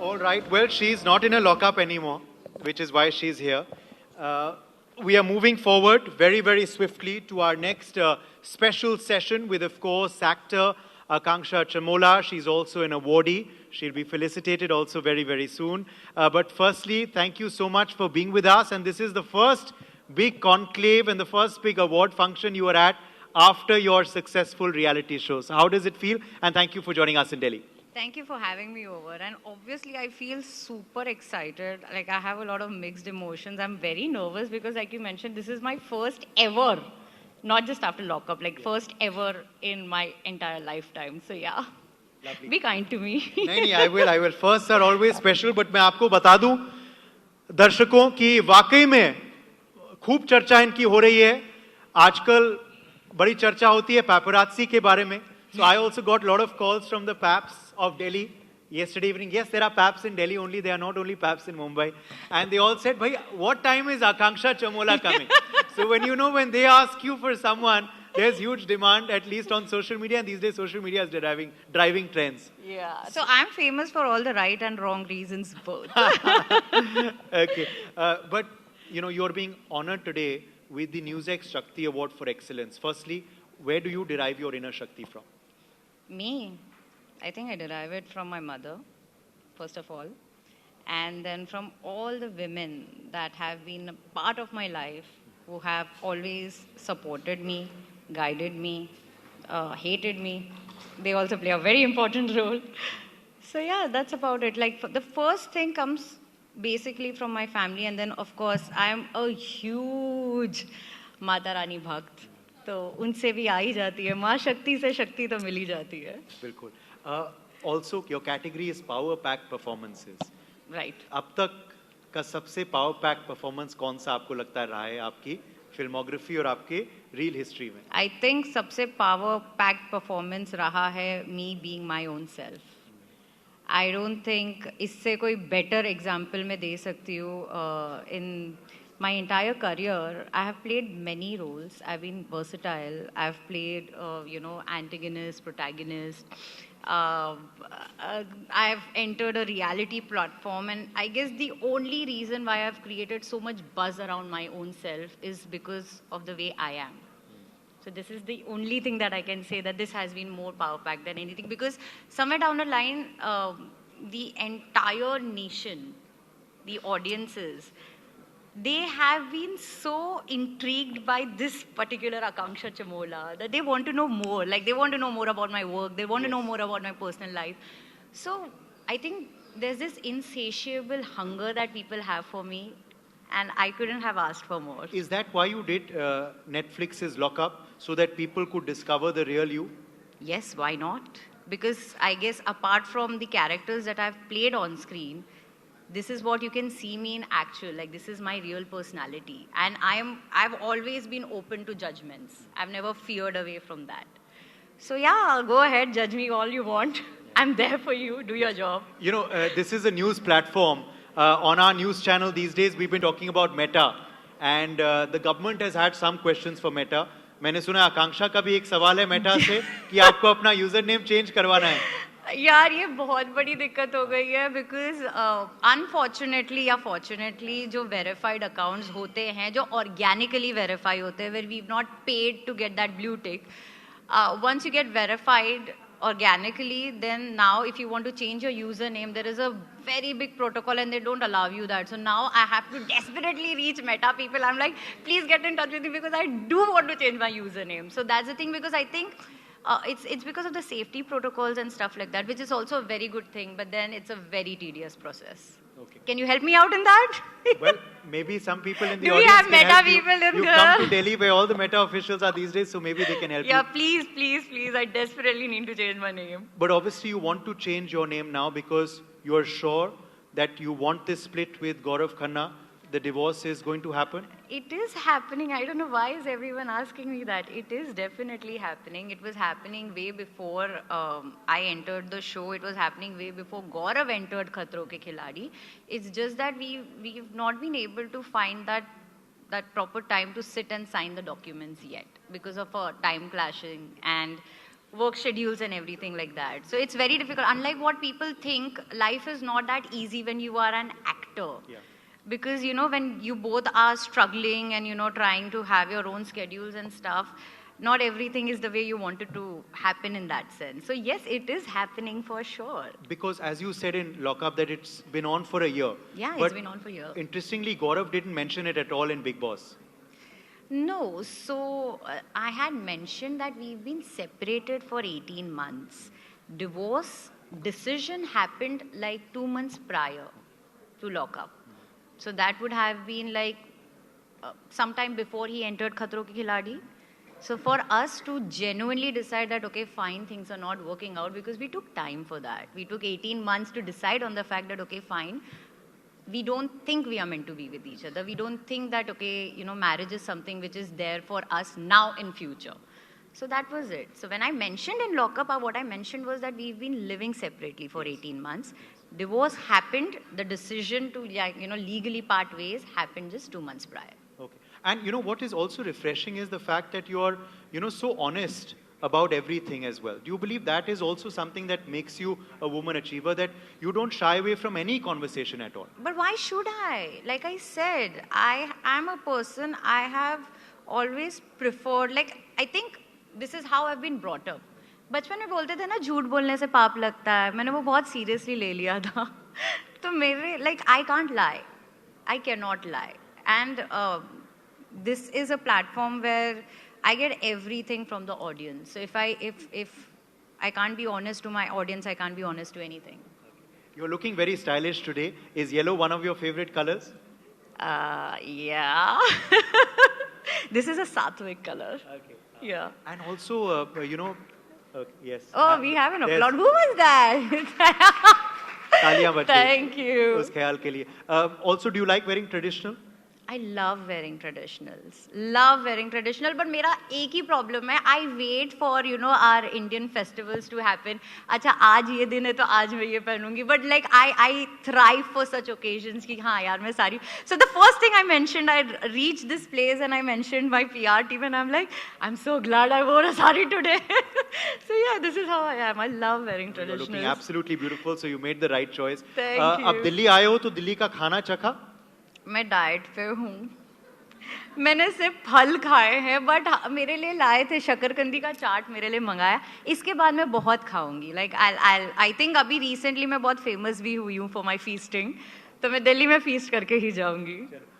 All right. Well, she's not in a lockup anymore, which is why she's here. Uh, we are moving forward very, very swiftly to our next special session with, of course, actor Akanksha Chamola. She's also an awardee. She'll be felicitated also very, very soon. But firstly, thank you so much for being with us. And this is the first big conclave and the first big award function you were at after your successful reality show. So how does it feel? And thank you for joining us in Delhi. Thank you for having me over. And obviously, I feel super excited. Like, I have a lot of mixed emotions. I'm very nervous because, like you mentioned, this is my first ever, not just after lockup, like, first ever in my entire lifetime. So, yeah. Lovely. Be kind to me. नहीं, I will. Firsts are always special, but मैं आपको बता दूं दर्शकों की वाकई में खूब चर्चा इनकी हो रही है. आजकल बड़ी चर्चा होती है paparazzi के बारे में. So I also got a lot of calls from the paps of Delhi yesterday evening. Yes, there are paps in Delhi only. They are not only paps in Mumbai. And they all said, "Bhai, what time is Akanksha Chamola coming?" So when they ask you for someone, there's huge demand, at least on social media. And these days, social media is driving trends. Yeah. So, I'm famous for all the right and wrong reasons both. Okay. But, you're being honored today with the NewsX Shakti Award for Excellence. Firstly, where do you derive your inner Shakti from? Me, I think I derive it from my mother, first of all, and then from all the women that have been a part of my life, who have always supported me, guided me, hated me. They also play a very important role. So yeah, that's about it. Like, the first thing comes basically from my family, and then of course I am a huge Mata Rani Bhakt. तो उनसे भी आ ही जाती है. माँ शक्ति से शक्ति तो मिल ही जाती है. बिल्कुल. Also, your category is power pack performances. Right. अब तक का सबसे power pack performance कौन सा आपको लगता रहा है आपकी फिल्मोग्राफी और आपके रील हिस्ट्री में? I think सबसे power packed performance रहा है me being my own self. I don't think इससे कोई better example मैं दे सकती हूँ. In my entire career, I have played many roles. I've been versatile. I've played, antagonist, protagonist. I've entered a reality platform, and I guess the only reason why I've created so much buzz around my own self is because of the way I am. So this is the only thing that I can say, that this has been more power packed than anything, because somewhere down the line, the entire nation, the audiences, they have been so intrigued by this particular Akanksha Chamola that they want to know more. Like, they want to know more about my work. They want to know more about my personal life. So I think there's this insatiable hunger that people have for me, and I couldn't have asked for more. Is that why you did Netflix's Lockup, so that people could discover the real you? Yes, why not? Because I guess apart from the characters that I've played on screen, this is what you can see me in actual. Like, this is my real personality. And I've always been open to judgments. I've never feared away from that. So yeah, go ahead, judge me all you want. I'm there for you. Do your job. This is a news platform. On our news channel these days, we've been talking about Meta. And the government has had some questions for Meta. मैंने सुना आकांक्षा का भी एक सवाल है Meta से कि आपको अपना यूजर नेम चेंज करवाना है. यार, ये बहुत बड़ी दिक्कत हो गई है, बिकॉज अनफॉर्चुनेटली या फॉर्चुनेटली जो वेरीफाइड अकाउंट्स होते हैं, जो ऑर्गेनिकली वेरीफाई होते हैं, where we not paid to get that blue tick, once you get verified organically, then now if you want to change your username, there is a very big protocol and they don't allow you that. So now I have to desperately reach Meta people. I'm like, please get in touch with me because I do want to change my username. So that's the thing, because I think it's because of the safety protocols and stuff like that, which is also a very good thing, but then it's a very tedious process. Okay. Can you help me out in that? Well, maybe some people in the do audience we have can Meta help people in you. You here? come to Delhi where all the Meta officials are these days, so maybe they can help you. Yeah, please, please, please. I desperately need to change my name. But obviously you want to change your name now because you are sure that you want this split with Gaurav Khanna. The divorce is going to happen? It is happening. I don't know why is everyone asking me that. It is definitely happening. It was happening way before I entered the show. It was happening way before Gaurav entered Khatron Ke Khiladi. It's just that we've not been able to find that proper time to sit and sign the documents yet because of time clashing. And work schedules and everything like that. So it's very difficult. Unlike what people think, life is not that easy when you are an actor. Yeah. Because, you know, when you both are struggling and, you know, trying to have your own schedules and stuff, not everything is the way you want it to happen in that sense. So yes, it is happening for sure. Because as you said in Lockup that it's been on for a year. Yeah, But it's been on for a year. interestingly, Gaurav didn't mention it at all in Big Boss. No, so I had mentioned that we've been separated for 18 months. Divorce decision happened like 2 months prior to lockup. So that would have been like sometime before he entered Khatro Ke Khiladi. So for us to genuinely decide that, okay, fine, things are not working out, because we took time for that. We took 18 months to decide on the fact that, okay, fine, we don't think we are meant to be with each other. We don't think that, okay, you know, marriage is something which is there for us now in future. So that was it. So when I mentioned in lockup, what I mentioned was that we've been living separately for 18 months. Divorce happened. The decision to, you know, legally part ways happened just 2 months prior. Okay. And you know what is also refreshing is the fact that you are, you know, so honest about everything as well. Do you believe that is also something that makes you a woman achiever, that you don't shy away from any conversation at all? But why should I? Like I said, I am a person, I have always preferred, like, I think this is how I've been brought up. बचपन में बोलते थे ना झूठ बोलने से पाप लगता है, मैंने वो बहुत सीरियसली ले लिया था. तो मेरे, like, I can't lie, I cannot lie, and this is a platform where I get everything from the audience. So if I can't be honest to my audience, I can't be honest to anything. You're looking very stylish today. Is yellow one of your favorite colors? Yeah. This is a Sattvic color. Okay. Yeah. And also, you know, yes. Oh, we have an there's applaud. Who was that? तालियां बज गई Thank you. उस ख्याल के लिए. Also, do you like wearing traditional? I love wearing traditionals. Love wearing traditional, but मेरा एक ही problem है. I wait for, you know, our Indian festivals to happen. अच्छा आज ये दिन है तो आज मैं ये पहनूंगी. But like I thrive for such occasions कि हाँ यार मैं सारी. So the first thing I mentioned, I reached this place and I mentioned my PR team and I'm like, I'm so glad I wore a sari today. So yeah, this is how I am. I love wearing You're looking traditionals. absolutely beautiful. So you made the right choice. Thank अब you. Delhi आए हो तो दिल्ली का खाना चखा? मैं diet पे हूँ. मैंने सिर्फ फल खाए हैं, बट मेरे लिए लाए थे शकरकंदी का चाट, मेरे लिए मंगाया. इसके बाद मैं बहुत खाऊंगी. लाइक आई थिंक अभी रिसेंटली मैं बहुत फेमस भी हुई हूँ फॉर माई फीस्टिंग, तो मैं दिल्ली में फीस्ट करके ही जाऊंगी.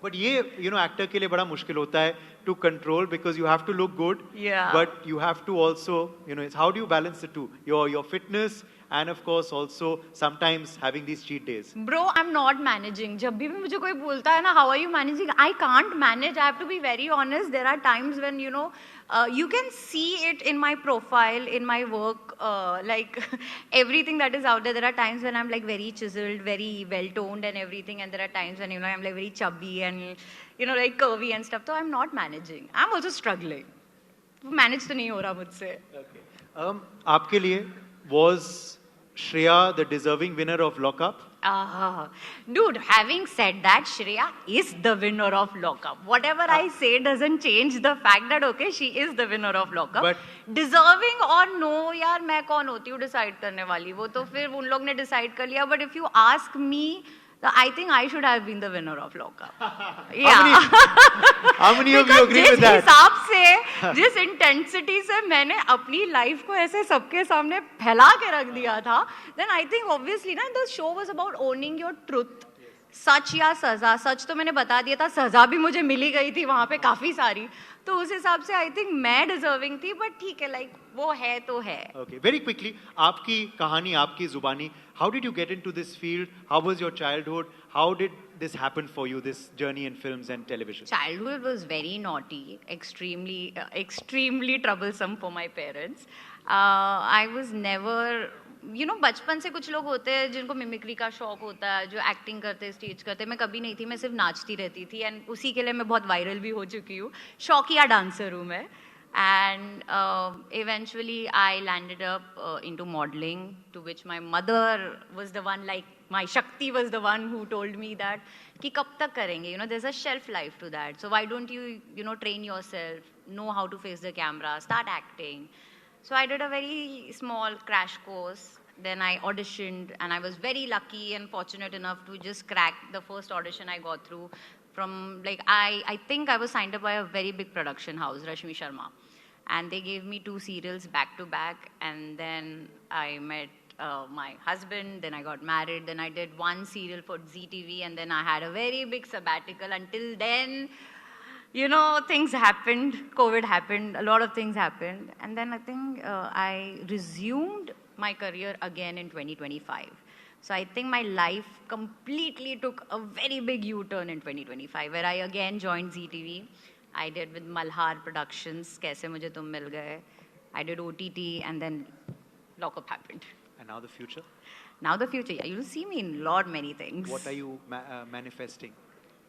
बट ये यू नो एक्टर के लिए बड़ा मुश्किल होता है to control, because you have to look good, Yeah. But you have to also you know how do you balance the two, your fitness and of course also sometimes having these cheat days? Bro, I'm not managing. जब भी मुझे कोई बोलता है ना, how are you managing? I can't manage. I have to be very honest. There are times when, you know, you can see it in my profile, in my work, like everything that is out there. There are times when I'm like very chiseled, very well toned and everything, and there are times when, you know, I'm like very chubby and, you know, like curvy and stuff. So I'm not managing. I'm also struggling. Manage तो नहीं हो रहा मुझसे. आपके लिए was Shreya the deserving winner of Lockup? Dude, having said that, Shreya is the winner of Lockup. Whatever I say doesn't change the fact that, okay, she is the winner of Lockup. But- Deserving or no, यार मैं कौन होती हूँ decide करने वाली? वो तो फिर उन लोग ने decide कर लिया. But if you ask me, I think I should have been the winner of Lockup. Yeah. How many of you Because agree जिस with that? हिसाब से, जिस इंटेंसिटी से मैंने अपनी लाइफ को ऐसे सबके सामने फैला के रख दिया था, then I think obviously ना, the show was about owning your truth. सच या सजा, सच तो मैंने बता दिया था, सजा भी मुझे मिली गई थी वहां पे काफी सारी, तो उस हिसाब से आई थिंक मैं डिजर्विंग थी. बट ठीक है, लाइक वो है तो है. Okay, very quickly, आपकी कहानी, आपकी जुबानी, how did you get into this field? How was your childhood? How did this happen for you, this journey in films and television? Childhood was very naughty, extremely troublesome for my parents. I was never, you know, बचपन से कुछ लोग होते हैं जिनको mimicry का शौक होता है, जो एक्टिंग करते हैं, स्टेज करते हैं. मैं कभी नहीं थी, मैं सिर्फ नाचती रहती थी, एंड उसी के लिए मैं बहुत वायरल भी हो चुकी हूँ. शौकिया डांसर हूँ मैं. And eventually I landed up into modeling, to which my mother was the one, like my Shakti was the one who told me that कि कब तक करेंगे, you know, there's a shelf life to that, so why don't you, you know, train yourself, know how to face the camera, start acting. So I did a very small crash course. Then I auditioned, and I was very lucky and fortunate enough to just crack the first audition I got through. From like I think I was signed up by a very big production house, Rashmi Sharma, and they gave me 2 serials back to back. And then I met my husband. Then I got married. Then I did 1 serial for ZTV, and then I had a very big sabbatical. Until then, you know, things happened. COVID happened. A lot of things happened. And then I think I resumed my career again in 2025. So I think my life completely took a very big U-turn in 2025, where I again joined ZTV. I did with Malhar Productions, Kaise Mujhe Tum Mil Gaye. I did OTT, and then lockup happened. And now the future? Now the future, yeah, you'll see me in many things. What are you manifesting?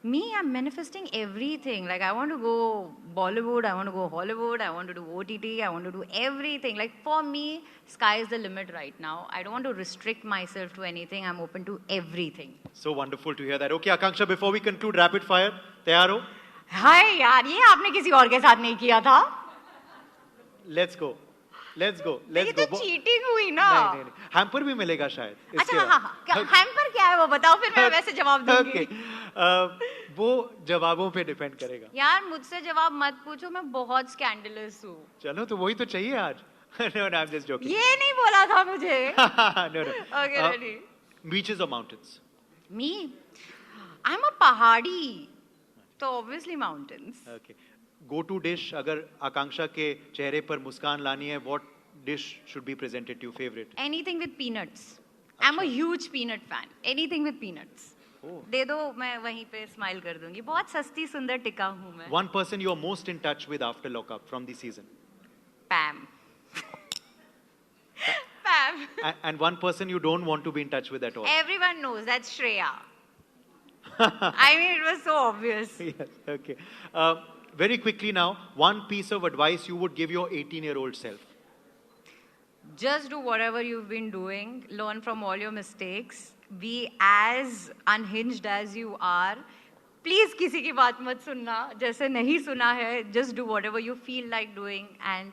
Me, I'm manifesting everything. Like, I want to go Bollywood, I want to go Hollywood, I want to do OTT, I want to do everything. Like, for me, sky is the limit right now. I don't want to restrict myself to anything. I'm open to everything. So wonderful to hear that. Okay, Akanksha, before we conclude rapid fire, तैयार हो? हाय यार, ये आपने किसी और के साथ नहीं किया था? Let's go. Let's go. ये Let's तो go. चीटिंग हुई ना? नहीं. हैम्पर भी मिलेगा शायद. अच्छा, हाँ. हैम्पर क्या है वो बताओ, फिर मैं वैसे जवाब दूंगी. Okay. वो जवाबों पे डिपेंड करेगा. यार मुझसे जवाब मत पूछो, मैं बहुत स्कैंडलस हूँ. चलो तो वही तो चाहिए आज. No, I'm just joking. ये नहीं बोला था मुझे. No. Okay, ready. Beaches or mountains? Me? I'm a pahadi. So obviously mountains. Okay. Go-to dish, अगर आकांक्षा के चेहरे पर मुस्कान लानी है, what dish should be presented to you? Favorite? Anything with peanuts. I'm a huge peanut fan. Anything with peanuts. Oh. दे दो, मैं वहीं पे स्माइल कर दूंगी. बहुत सस्ती सुंदर टिका हूँ मैं. One person you are most in touch with after lockup from the season? Pam. Pam. And one person you don't want to be in touch with at all? Everyone knows that's Shreya. I mean, it was so obvious. Yes, okay. Very quickly now, one piece of advice you would give your 18-year-old self? Just do whatever you've been doing. Learn from all your mistakes. Be as unhinged as you are. Please किसी की बात मत सुनना. जैसे नहीं सुना है, just do whatever you feel like doing. And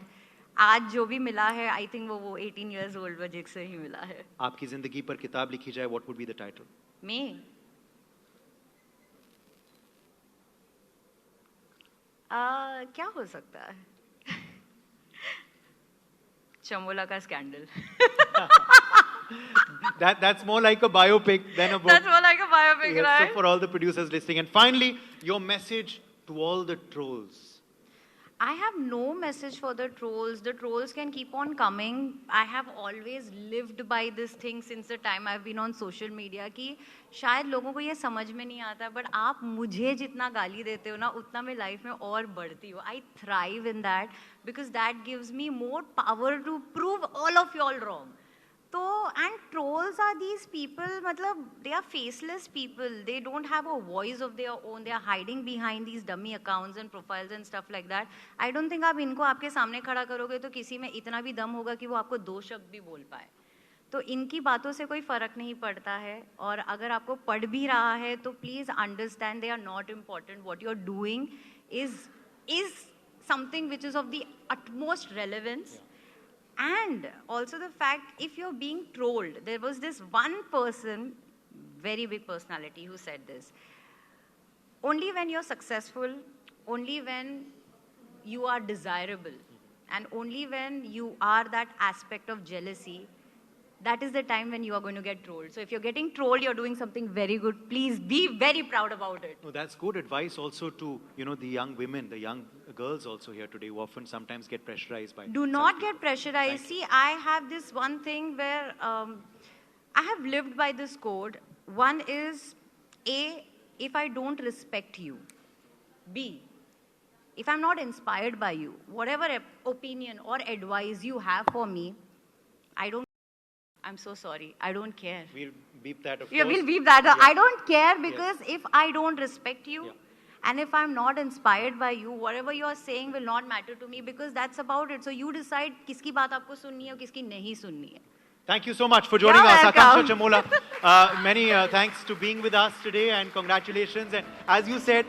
आज जो भी मिला है, I think वो 18 years old वजिक से ही मिला है. आपकी जिंदगी पर किताब लिखी जाए, what would be the title? Me? क्या हो सकता है? चमोला का scandal. That's more like a biopic than a book. That's more like a biopic, Yes, right? so for all the producers listening. And finally, your message to all the trolls. I have no message for the trolls. The trolls can keep on coming. I have always lived by this thing since the time I've been on social media कि शायद लोगों को ये समझ में नहीं आता, but आप मुझे जितना गाली देते हो ना, उतना मैं लाइफ में और बढ़ती हूँ. I thrive in that because that gives me more power to prove all of y'all wrong. So, and trolls are these people, matlab, they are faceless people. They don't have a voice of their own. They are hiding behind these dummy accounts and profiles and stuff like that. I don't think आप इनको आपके सामने खड़ा करोगे तो किसी में इतना भी दम होगा कि वो आपको 2 शब्द भी बोल पाए. तो इनकी बातों से कोई फर्क नहीं पड़ता है. और अगर आपको पड़ भी रहा है तो please understand they are not important. What you're doing is something which is of the utmost relevance. Yeah. And also the fact, if you're being trolled, there was this one person, very big personality, who said this. Only when you're successful, only when you are desirable, and only when you are that aspect of jealousy, that is the time when you are going to get trolled. So if you're getting trolled, you're doing something very good. Please be very proud about it. Oh, that's good advice also to, the young women, the young girls also here today who often sometimes get pressurized by... Do not get pressurized. See, I have this one thing where I have lived by this code. One is, A, if I don't respect you. B, if I'm not inspired by you, whatever opinion or advice you have for me, I'm so sorry. I don't care. We'll beep that, of course. Yeah, we'll beep that. Yeah. I don't care because if I don't respect you, yeah. and if I'm not inspired by you, whatever you're saying will not matter to me because that's about it. So you decide किसकी बात आपको सुननी है और किसकी नहीं सुननी है. Thank you so much for joining You're us, welcome. Akanksha Chamola. Many thanks to being with us today and congratulations. And as you said,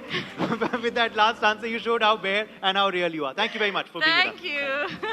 with that last answer, you showed how bare and how real you are. Thank you very much for being with us. Thank you.